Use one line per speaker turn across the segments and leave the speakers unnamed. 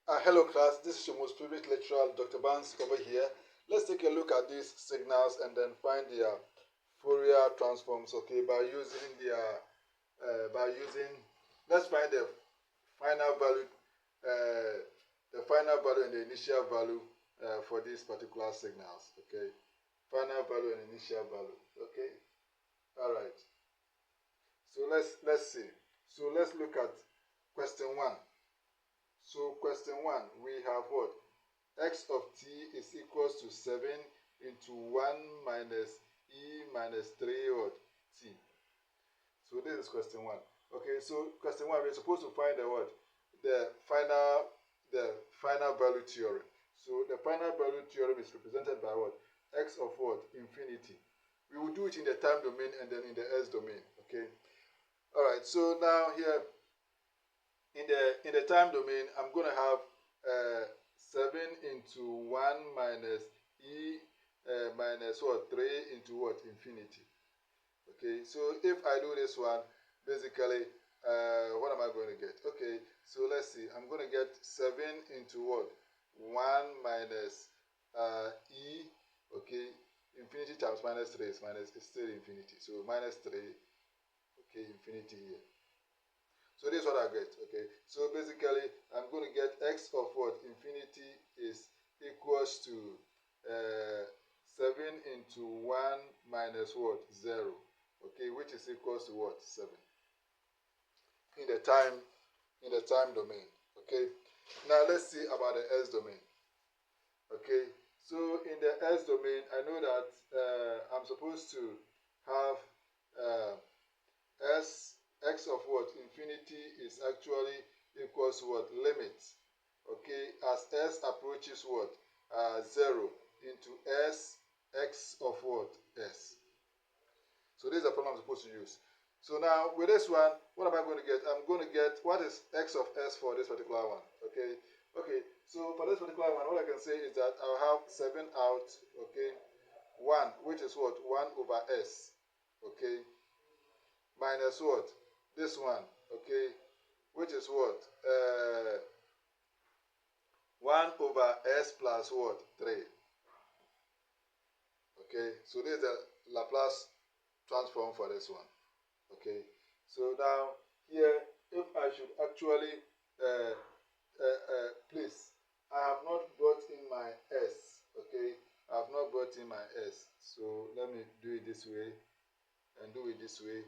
Hello class, this is your most previous lecturer, Dr. Barnes over here. Let's take a look at these signals and then find their Fourier transforms, okay, let's find the final value and the initial value for these particular signals, okay. Final value and initial value, okay. All right. So let's see. So let's look at question 1. So question 1, we have what? X of t is equals to 7 into 1 minus e minus 3 what? T. So this is question 1. Okay, so question 1, we're supposed to find the what? The final value theorem. So the final value theorem is represented by what? X of what? Infinity. We will do it in the time domain and then in the s domain. Okay. All right. So now here in the time domain, I'm going to have 7 into 1 minus e minus what? 3 into what? Infinity. Okay, so if I do this one, basically, what am I going to get? Okay, so let's see. I'm going to get 7 into what? 1 minus e, okay, infinity times minus 3 is still infinity. So minus 3, okay, infinity here. So this is what I get, okay. So basically, I'm going to get x of what? Infinity is equals to 7 into 1 minus what? 0, okay, which is equals to what? 7. In the time domain, okay. Now let's see about the s domain, okay. So in the s domain, I know that I'm supposed to have x of what? Infinity is actually equals to what? Limit, okay, as s approaches what? 0 into s x of what? S. So this is the problem I'm supposed to use. So now with this one, what am I going to get? I'm going to get what is x of s for this particular one, okay. Okay, so for this particular one, all I can say is that I'll have 7 out, okay, 1, which is what? 1 over s, okay, minus what? This one, okay, which is what? 1 over s plus what? 3. Okay, so this is the Laplace transform for this one. Okay, so now here, if I should actually, please, I have not brought in my s, okay, I have not brought in my s. So let me do it this way and do it this way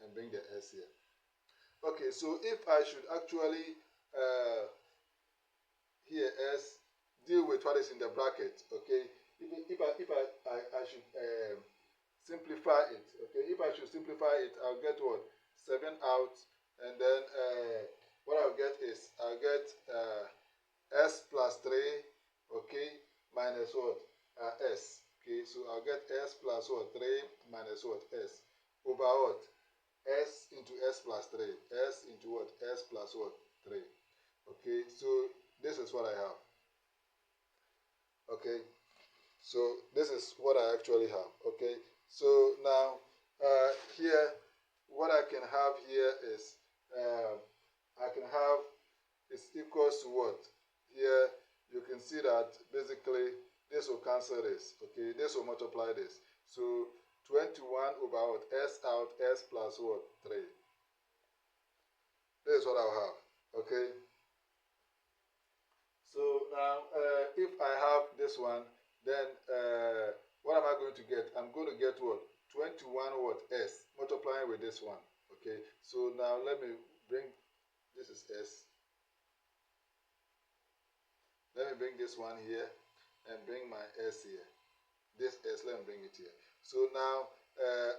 and bring the s here. Okay, so if I should actually here s deal with what is in the bracket, okay, if I should simplify it, okay, if I should simplify it, I'll get what? 7 out, and then what I'll get is I'll get s plus 3, okay, minus what? S. Okay, so I'll get s plus what? 3 minus what? S over what? S into s plus 3. S into what? S plus what? 3. Okay, so this is what I have. Okay, so this is what I actually have. Okay, so now here, what I can have here is I can have is equals to what? Here you can see that basically this will cancel this. Okay, this will multiply this. So 21 over what? S out, S plus what? 3. This is what I'll have. Okay. So now, if I have this one, then what am I going to get? I'm going to get what? 21 what? S multiplying with this one. Okay. So now let me bring, this is S. Let me bring this one here and bring my S here. This S, let me bring it here. So now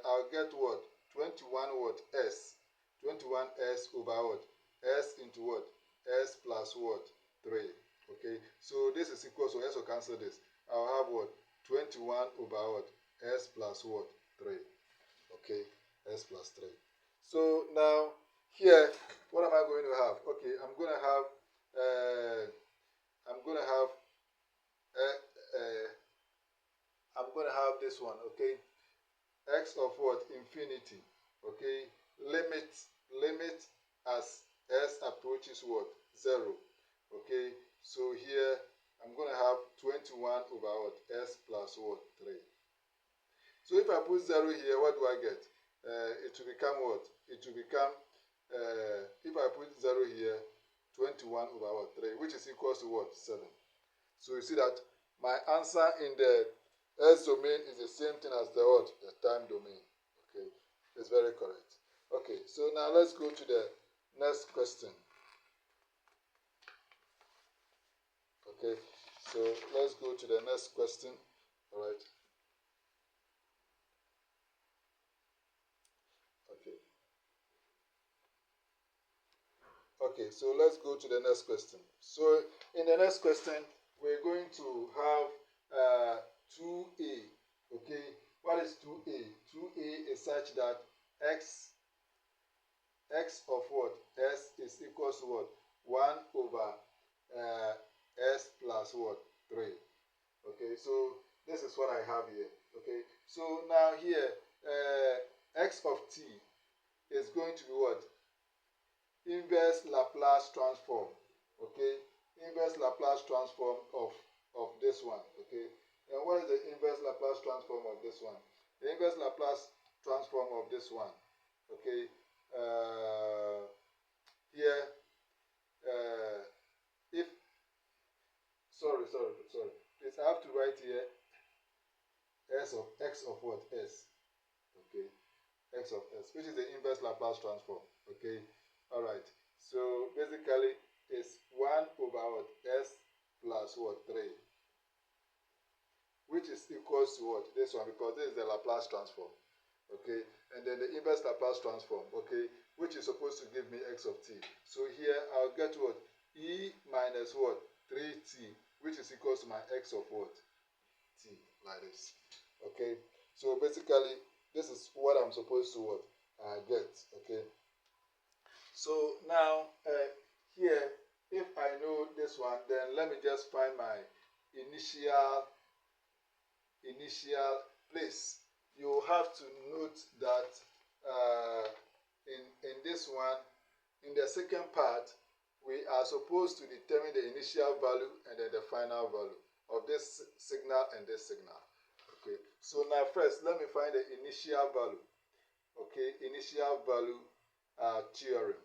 I'll get what? 21 what? S. 21 S over what? S into what? S plus what? 3. Okay. So this is equal, so S will cancel this. I'll have what? 21 over what? S plus what? 3. Okay. S plus 3. So now here, what am I going to have? Okay, I'm going to have this one, okay, x of what? Infinity, okay, limit as s approaches what? 0, okay, over what? S plus what? 3. So if I put 0 here, what do I get? It will become what? It will become, if I put 0 here, 21 over what? 3, which is equals to what? 7. So you see that my answer in the S domain is the same thing as the what? The time domain. Okay, it's very correct. Okay, so now let's go to the next question. Okay, so let's go to the next question. All right. Okay, so let's go to the next question. So in the next question, we're going to have 2a. Okay, what is 2a? 2a is such that x of what? S is equals to what? 1 over s plus what? 3. Okay, so this is what I have here. Okay, so now here x of t is going to be what? Inverse Laplace transform. Okay, inverse Laplace transform of this one. Okay, and what is the inverse Laplace transform of this one? The inverse Laplace transform of this one. Okay, here if sorry, please, I have to write here s of x of what? S. Okay, x of s, which is the inverse Laplace transform. Okay. All right, so basically it's 1 over what? S plus what? 3, which is equals to what? This one, because this is the Laplace transform. Okay, and then the inverse Laplace transform, okay, which is supposed to give me x of t. So here I'll get what? E minus what? 3t, which is equals to my x of what? T, like this. Okay, so basically this is what I'm supposed to what? Get. Okay. So now here, if I know this one, then let me just find my initial place. You have to note that in this one, in the second part, we are supposed to determine the initial value and then the final value of this signal and this signal. Okay, so now first let me find the initial value. Okay, initial value theorem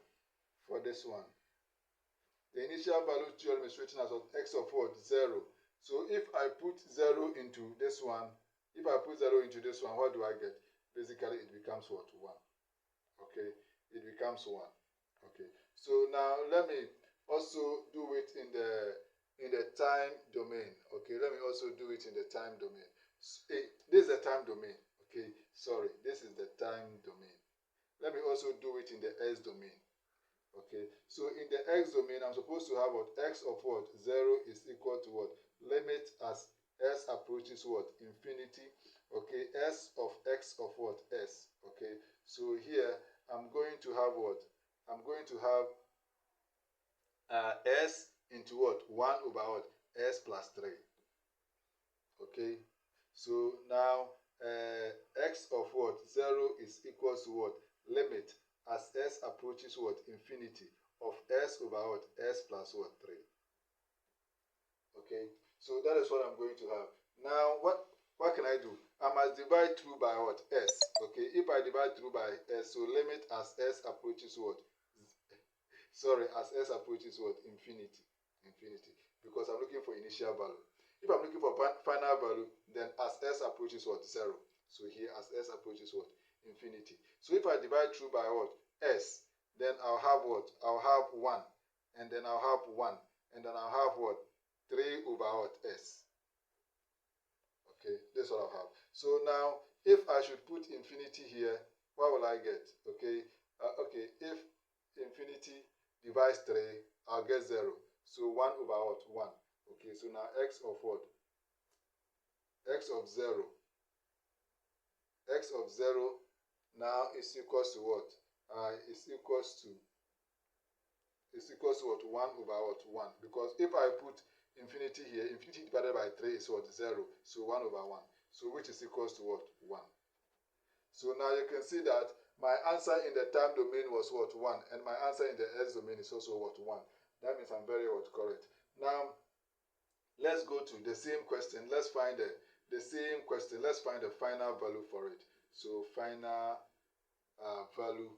for this one. The initial value theorem is written as x of what? 0. So if I put 0 into this one, what do I get? Basically, it becomes what? 1. Okay, it becomes 1. Okay, so now let me also do it in the time domain. Okay, let me also do it in the time domain. This is the time domain. Okay, sorry, this is the time domain. Let me also do it in the s domain. Okay, so in the x domain, I'm supposed to have what? X of what? 0 is equal to what? Limit as s approaches what? Infinity. Okay, s of x of what? S. Okay, so here I'm going to have what? I'm going to have s into what? 1 over what? S plus 3. Okay, so now x of what? 0 is equal to what? Limit as s approaches what? Infinity of s over what? S plus what? 3. Okay, so that is what I'm going to have. Now, what can I do? I must divide through by what? S. Okay, if I divide through by s, so limit as s approaches what? Sorry, as s approaches what? Infinity. Because I'm looking for initial value. If I'm looking for final value, then as s approaches what? 0. So here, as s approaches what? Infinity. So if I divide through by what? S, then I'll have what? I'll have 1, and then I'll have 1, and then I'll have what? 3 over what? S. Okay, this is what I'll have. So now, if I should put infinity here, what will I get? Okay, okay, if infinity divides 3, I'll get 0. So 1 over what? 1. Okay, so now x of what? X of 0. X of 0 now is equals to what? Is equals to what? 1 over what? 1. Because if I put infinity here, infinity divided by 3 is what? 0. So 1 over 1. So which is equals to what? 1. So now you can see that my answer in the time domain was what? 1. And my answer in the s domain is also what? 1. That means I'm very what? Correct. Now, let's let's go to the same question. Let's find the same question. Let's find the final value for it. So final value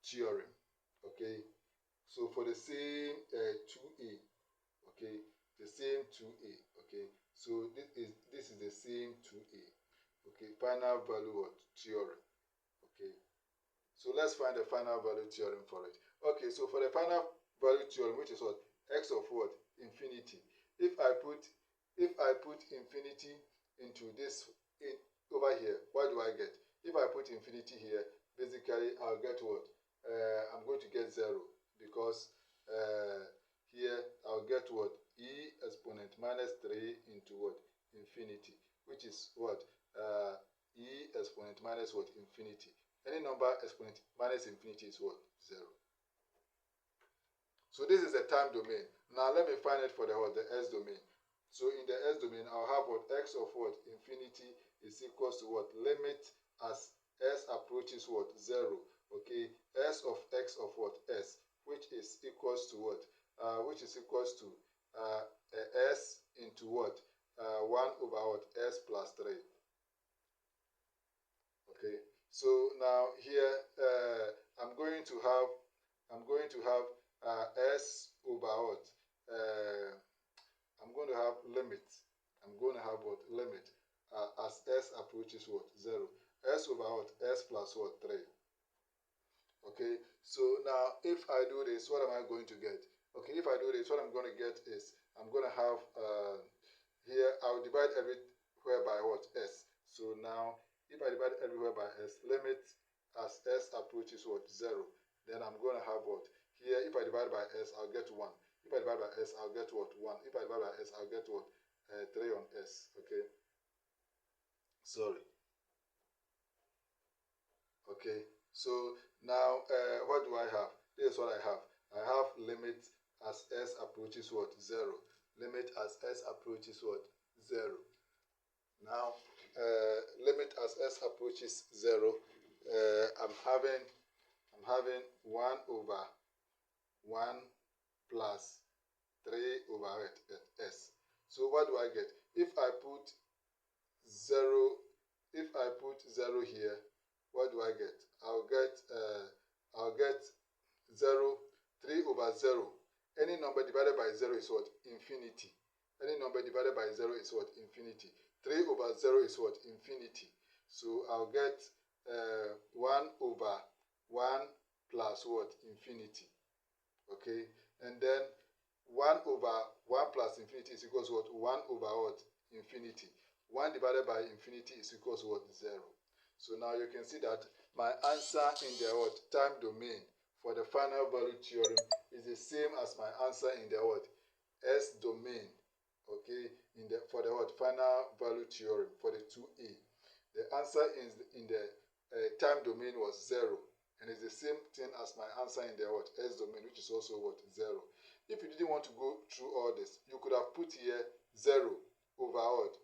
theorem. Okay. So for the same 2a, okay, the same 2a, okay. So this is the same 2a, okay. Final value theorem, okay. So let's find the final value theorem for it. Okay. So for the final value theorem, which is what, x of what, infinity. If I put infinity into this over here, what do I get? If I put infinity here, basically I'll get what? I'm going to get 0, because here I'll get what? E exponent minus 3 into what? Infinity, which is what? E exponent minus what? Infinity. Any number exponent minus infinity is what? 0. So this is the time domain. Now let me find it for the what? The s domain. So in the s domain, I'll have what? X of what? Infinity is equals to what? Limit as s approaches what? 0. Okay. S of x of what? S, which is equals to what? Which is equals to s into what? 1 over what? S plus 3. Okay. So now here I'm going to have s over what? I'm going to have limit. I'm going to have what? Limit as s approaches what? 0. S over what? S plus what? 3. Okay. So now if I do this, what am I going to get? Okay. If I do this, what I'm going to get is I'm going to have here I'll divide everywhere by what? S. So now if I divide everywhere by s, limit as s approaches what? 0. Then I'm going to have what? Here, if I divide by s, I'll get 1. If I divide by s, I'll get what? 1. If I divide by s, I'll get what? 3 on s. Okay. Sorry. Okay. So now, what do I have? This is what I have. I have limit as s approaches what? 0. Limit as s approaches what? 0. Now, limit as s approaches 0. I'm having 1 over 1 plus 3 over s. So what do I get? If I put 0 here, what do I get? I'll get 0, 3 over 0. Any number divided by 0 is what? Infinity. Any number divided by 0 is what? Infinity. 3 over 0 is what? Infinity. So I'll get 1 over 1 plus what? Infinity. Okay. And then 1 over 1 plus infinity is equals to what? 1 over what? Infinity. 1 divided by infinity is equals to what? 0. So now you can see that my answer in the what? Time domain for the final value theorem is the same as my answer in the what? S domain. Okay, for the what? Final value theorem for the 2a. The answer in the time domain was 0, and it's the same thing as my answer in the what? S domain, which is also what? 0. If you didn't want to go through all this, you could have put here 0 over what?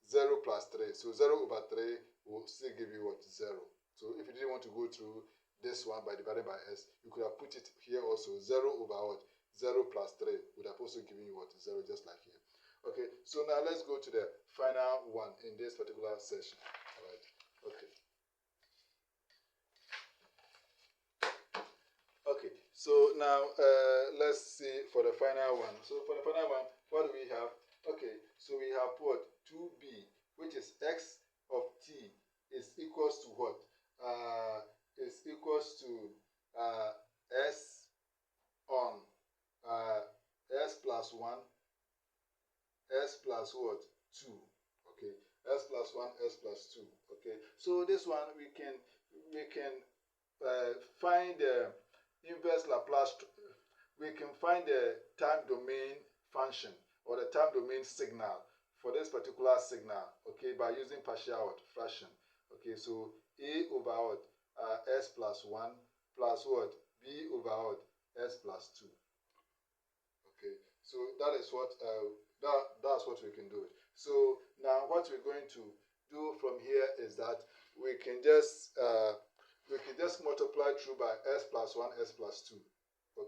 0 plus 3. So 0 over 3 will still give you what? 0. So if you didn't want to go through this one by dividing by s, you could have put it here also. 0 over what? 0 plus 3 would have also given you what? 0, just like here. Okay, so now let's go to the final one in this particular session. All right. Okay. Okay, so now let's see for the final one. So for the final one, what do we have? Okay, so we have what? 2b, which is x of t is equals to what? Is equals to s on s plus 1, s plus what? 2. Okay, s plus 1, s plus 2. Okay, so this one we can find the inverse Laplace. We can find the time domain function or the time domain signal for this particular signal. Okay, by using partial fraction. Okay, so a over what? S plus 1 plus what? B over what? S plus 2. Okay, so that is what that's what we can do. So now what we're going to do from here is that we can just multiply through by s plus 1, s plus 2.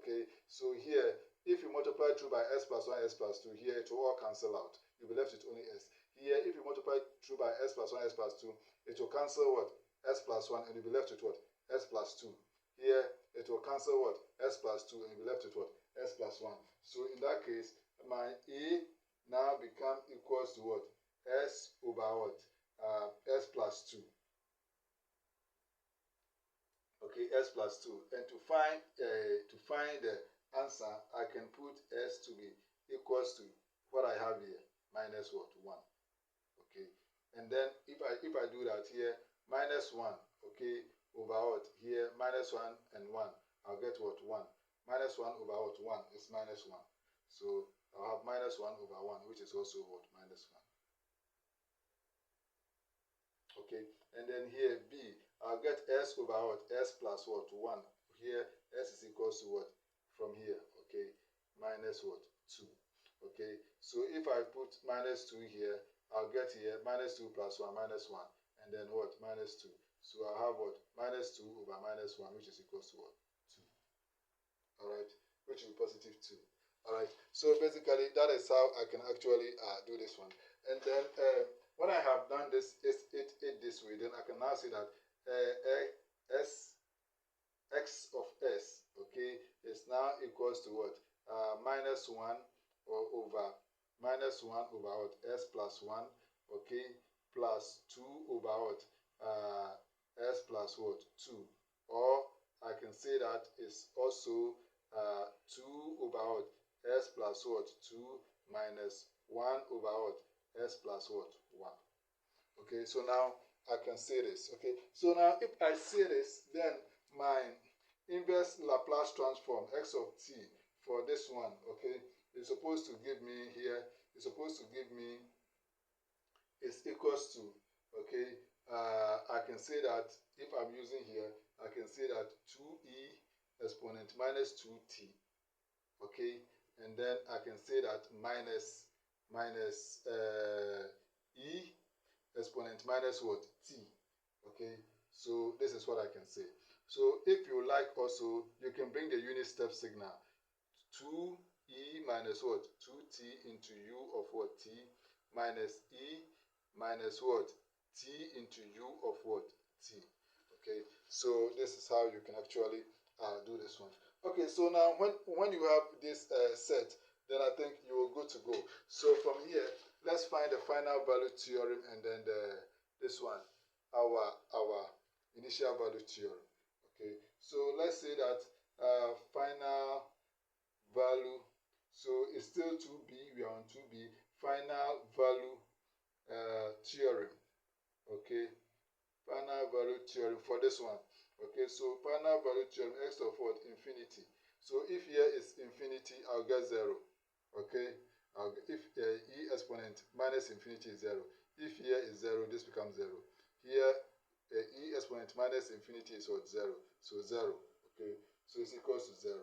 Okay, so here if you multiply through by s plus 1, s plus 2, here it will all cancel out. You'll be left with only s. Here, if you multiply through by s plus 1, s plus 2, it will cancel what? S plus 1, and you'll be left with what? S plus 2. Here, it will cancel what? S plus 2, and you'll be left with what? S plus 1. So in that case, my a now become equals to what? S over what? S plus 2. Okay, s plus 2. And to find the answer, I can put s to be equals to what I have here, minus what? 1. Okay, and then if I do that here, minus 1, okay, over what? Here, minus 1 and 1, I'll get what? 1. Minus 1 over what? 1 is minus 1. So I'll have minus 1 over 1, which is also what? Minus 1. Okay, and then here, b, I'll get s over what? S plus what? 1. Here, s is equals to what? From here, okay, minus what? 2. Okay, so if I put minus 2 here, I'll get here minus 2 plus 1, minus 1, and then what? Minus 2. So I'll have what? Minus 2 over minus 1, which is equals to what? 2. Alright, which will be positive 2. Alright, so basically that is how I can actually do this one. And then when I have done this it this way, then I can now say that x of s, okay, is now equals to what? Minus 1 over minus 1 over what? S plus 1, okay, plus 2 over what? S plus what? 2. Or I can say that is also 2 over what? S plus what? 2 minus 1 over what? S plus what? 1. Okay, so now I can say this. Okay, so now if I say this, then my inverse Laplace transform x of t for this one, okay, is supposed to give me here, is supposed to give me is equals to, okay, I can say that if I'm using here, I can say that 2e exponent minus 2t, okay, and then I can say that minus e exponent minus what? T. Okay, so this is what I can say. So if you like also, you can bring the unit step signal. 2e minus what? 2t into u of what? T minus e minus what? T into u of what? T. Okay, so this is how you can actually do this one. Okay, so now when you have this set, then I think you will go to go. So from here, let's find the final value theorem, and then this one, our initial value theorem. Okay, so let's say that final value, so it's still 2b, we are on 2b, final value theorem. Okay, final value theorem for this one. Okay, so final value theorem, x of what? Infinity. So if here is infinity, I'll get 0. Okay, if e exponent minus infinity is 0, if here is 0, this becomes 0. Here e exponent minus infinity is what? 0. So 0. Okay, so it's equals to 0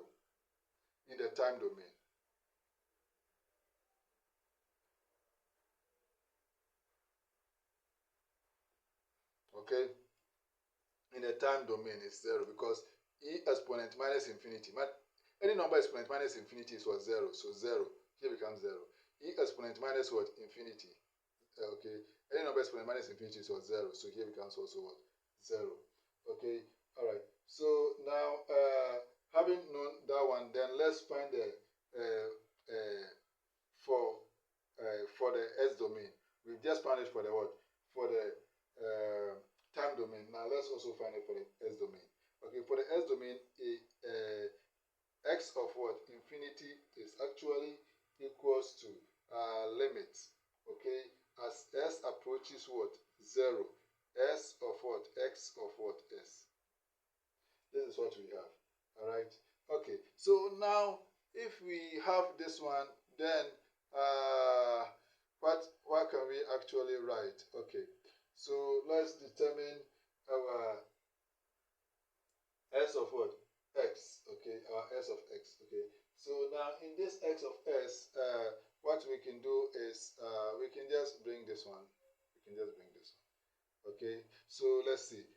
in the time domain. Okay, in the time domain it's 0 because e exponent minus infinity, any number exponent minus infinity is what? 0. So 0 here becomes 0. E exponent minus what? Infinity. Okay, any number exponent minus infinity is what? 0. So here becomes also what? 0. Okay, all right. So now having known that one, then let's find the for the s domain. We've just found it for the what? For the time domain. Now let's also find it for the s domain. Okay, for the s domain, x of what? Infinity is actually equals to limit, okay, as s approaches what? 0, s of what? X of what? S. This is what we have. All right, okay, so now if we have this one, then what can we actually write? Okay, so let's determine our s of what? X. Okay, our s of x. Okay, so now in this x of s, what we can do is we can just bring this one. We can just bring this one. Okay, so let's see.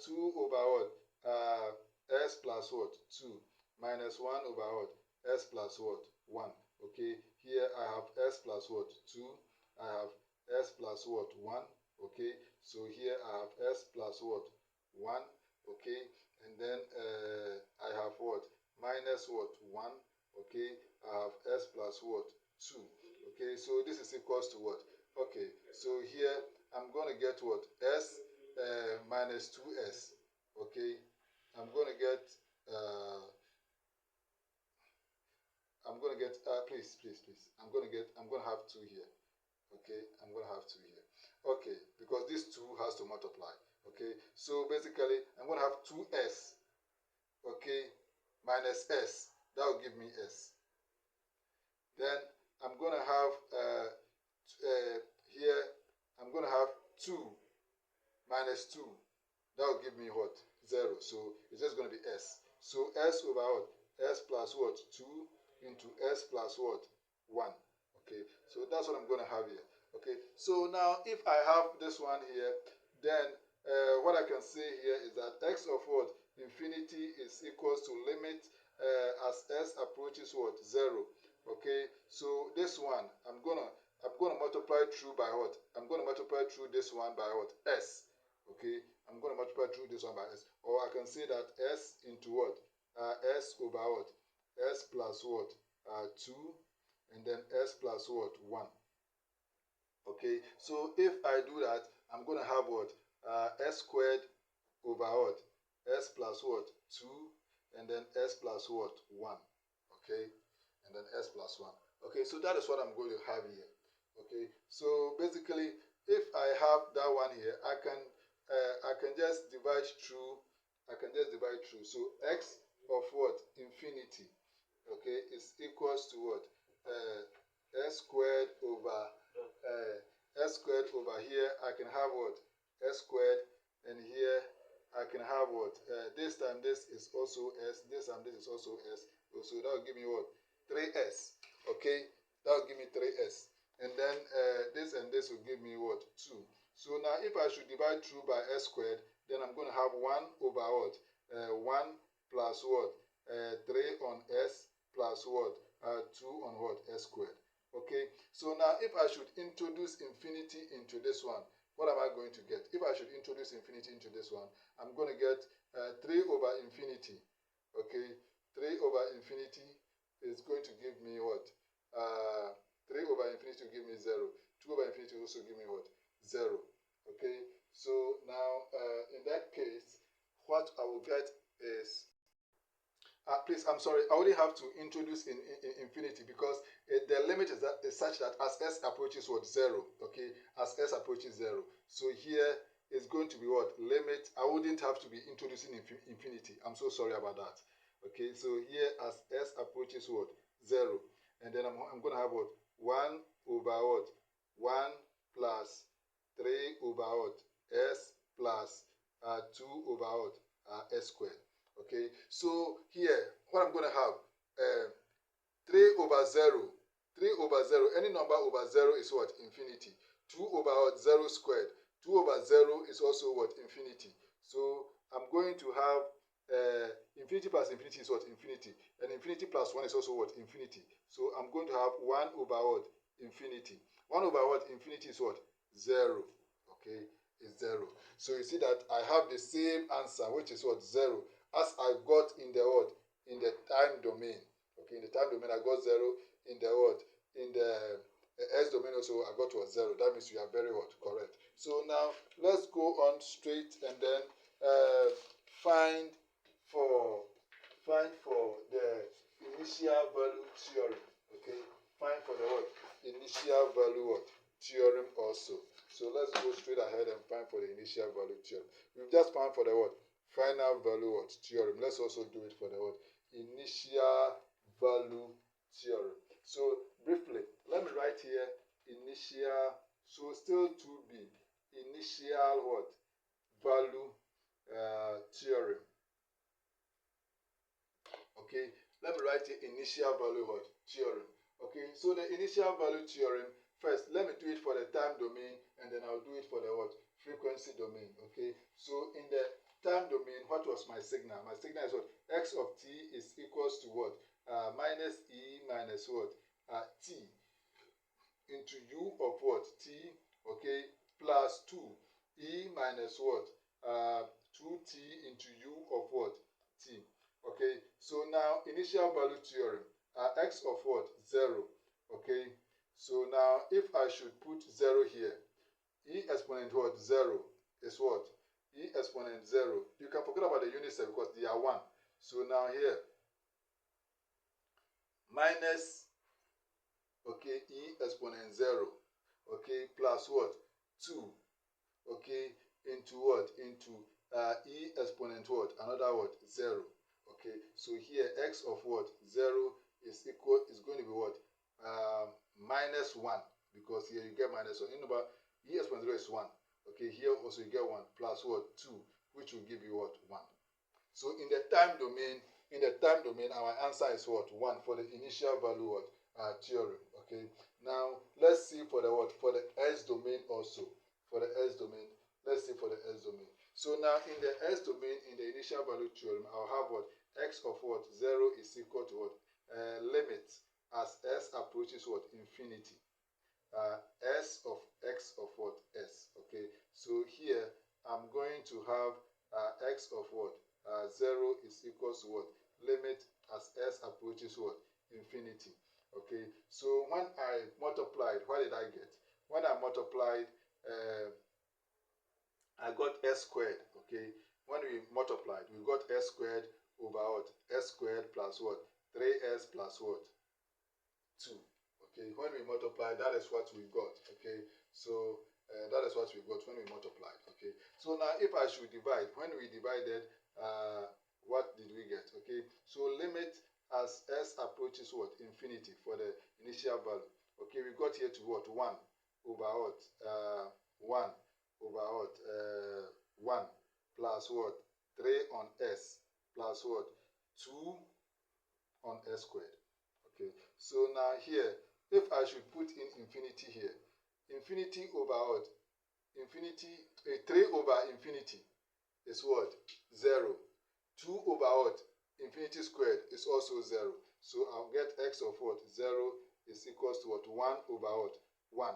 2 over what? S plus what? 2 minus 1 over what? S plus what? 1. Okay, here I have s plus what? 2. I have s plus what? 1. Okay, so here I have s plus what? 1. Okay, and then I have what? Minus what? 1. Okay, I have s plus what? 2. Okay, so this is equals to what? Okay, so here I'm going to get what? S minus 2s. Okay, I'm going to get please. I'm going to have 2 here. Okay, I'm going to have 2 here. Okay, because this 2 has to multiply. Okay, so basically I'm going to have 2s. Okay, minus s. That will give me s. Then I'm going to have here, I'm going to have 2 minus 2. That will give me what? 0. So it's just going to be s. So s over what? S plus what? 2 into s plus what? 1. Okay, so that's what I'm going to have here. Okay, so now if I have this one here, then what I can say here is that x of what? Infinity is equals to limit as s approaches what? 0. Okay, so this one I'm gonna multiply through by what? I'm gonna multiply through this one by what? S. Okay, I'm gonna multiply through this one by s, or I can say that s into what? S over what? S plus what? 2, and then s plus what? 1. Okay, so if I do that, I'm gonna have what? S squared over what? S plus what? 2, and then s plus what? 1. Okay, and then s plus 1. Okay, so that is what I'm going to have here. Okay, so basically if I have that one here, I can just divide through. So x of what? Infinity, okay, is equals to what? S squared over here. I can have what? S squared, and here I can have what? This time this is also s. This time this is also s. So that will give me what? 3s. Okay, that will give me 3s. And then this and this will give me what? 2. So now if I should divide through by s squared, then I'm going to have 1 over what? 1 plus what? 3 on s plus what? 2 on what? S squared. Okay, so now if I should introduce infinity into this one, what am I going to get? If I should introduce infinity into this one, I'm going to get 3 over infinity. Okay, 3 over infinity is going to give me what? 3 over infinity will give me 0. 2 over infinity will also give me what? 0. Okay, so now in that case, what I will get is, please, I'm sorry, I only have to introduce in infinity because the limit is such that as s approaches what? 0. Okay, as s approaches 0. So here is going to be what? Limit. I wouldn't have to be introducing infinity. I'm so sorry about that. Okay, so here as s approaches what? 0. And then I'm going to have what? 1 over what? 1 plus 3 over what? S plus 2 over what? S squared. Okay, so here, what I'm going to have, 3 over 0. 3 over 0, any number over 0 is what? Infinity. 2 over what? 0 squared. 2 over 0 is also what? Infinity. So I'm going to have infinity plus infinity is what? Infinity. And infinity plus 1 is also what? Infinity. So I'm going to have 1 over what? Infinity. 1 over what? Infinity is what? 0. Okay, is 0. So you see that I have the same answer, which is what? 0. As I got in the what? In the time domain. Okay, in the time domain I got 0. In the what? In the s domain also I got what? 0. That means you are very what? Correct. So now let's go on straight and then find for the initial value theorem. Okay, find for the what? Initial value what? Theorem also. So let's go straight ahead and find for the initial value theorem. We've just found for the what? Final value what? Theorem. Let's also do it for the what? Initial value theorem. So briefly, let me write here initial. So still 2b. Initial what? Value theorem. Okay, let me write the initial value what? Theorem. Okay, so the initial value theorem, first let me do it for the time domain and then I'll do it for the what? Frequency domain. Okay, so in the time domain, what was my signal? My signal is what? X of t is equals to what? minus e minus what? T into u of what? T, okay, plus 2e minus what? 2t into u of what? T. Okay, so now initial value theorem, x of what? 0. Okay, so now if I should put 0 here, e exponent what? 0 is what? E exponent 0. You can forget about the unit cell because they are 1. So now here, minus, okay, e exponent 0, okay, plus what? 2, okay, into what? Into e exponent what? Another what? 0. Okay, so here x of what? 0 is going to be what? Minus 1, because here you get minus 1. Remember, e exponent 0 is 1. Okay, here also you get 1 plus what? 2, which will give you what? 1. So in the time domain, our answer is what? 1 for the initial value what? Theorem. Okay. Now let's see for the what? For the S domain also. For the S domain, let's see for the S domain. So now in the S domain, in the initial value theorem, I'll have what? X of what? 0 is equal to what? Limit as S approaches what? Infinity. S of X of what? S. Okay. So here I'm going to have X of what? 0 is equal to what? Limit as S approaches what? Infinity. Okay. So when I multiplied, what did I get? When I multiplied, I got S squared. Okay. When we multiplied, we got S squared over what? S squared plus what? 3S plus what? 2. Okay. When we multiplied, that is what we got. Okay. So that is what we got when we multiplied. Okay. So now if I should divide, when we divided, what did we get? Okay. So limit as S approaches what? Infinity for the initial value. Okay. We got here to what? 1 over what? 1 over what? 1 plus what? 3 on S plus what? 2 on S squared. Okay. So now here, if I should put in infinity here, infinity over what? Infinity, 3 over infinity is what? 0. 2 over what? Infinity squared is also 0. So I'll get x of what? 0 is equals to what? 1 over what? 1.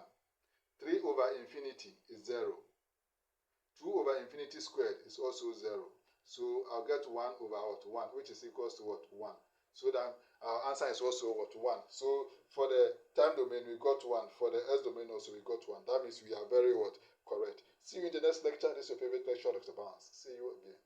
3 over infinity is 0. 2 over infinity squared is also 0. So I'll get 1 over what? 1, which is equals to what? 1. So that our answer is also what? 1. So for the time domain, we got 1. For the S domain also, we got 1. That means we are very what? Correct. See you in the next lecture. This is your favorite lecture, Dr. Barnes. See you again.